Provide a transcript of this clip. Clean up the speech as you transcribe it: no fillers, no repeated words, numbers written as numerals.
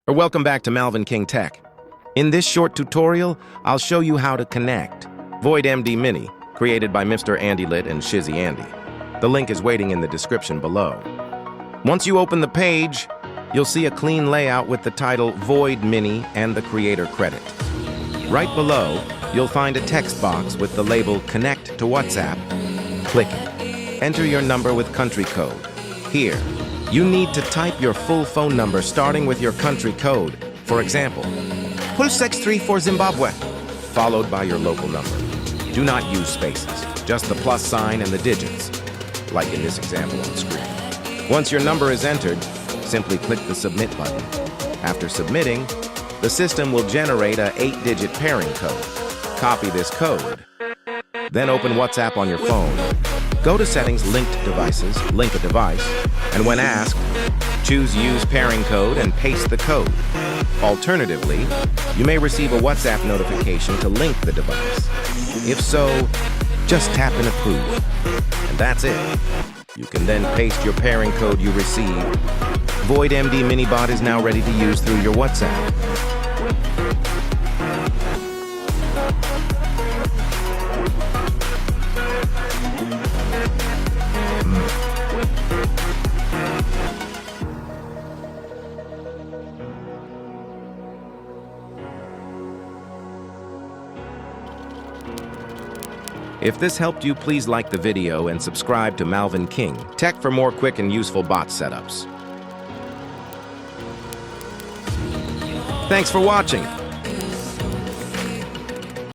or welcome back to Malvin King Tech. In this short tutorial, I'll show you how to connect Void MD Mini, created by Mr. Andy Lit and Shizzy Andy. The link is waiting in the description below. Once you open the page, you'll see a clean layout with the title Void Mini and the creator credit. Right below, you'll find a text box with the label Connect to WhatsApp. Click it. Enter your number with country code. Here, you need to type your full phone number starting with your country code. For example, +63 for Zimbabwe, followed by your local number. Do not use spaces, just the plus sign and the digits, like in this example on screen. Once your number is entered, simply click the Submit button. After submitting, the system will generate a 8-digit pairing code. Copy this code. Then open WhatsApp on your phone. Go to Settings, Linked Devices, link a device, and when asked, choose Use Pairing Code and paste the code. Alternatively, you may receive a WhatsApp notification to link the device. If so, just tap and approve. And that's it. You can then paste your pairing code you received. Void MD Minibot is now ready to use through your WhatsApp. If this helped you, please like the video and subscribe to Malvin King Tech for more quick and useful bot setups. Thanks for watching.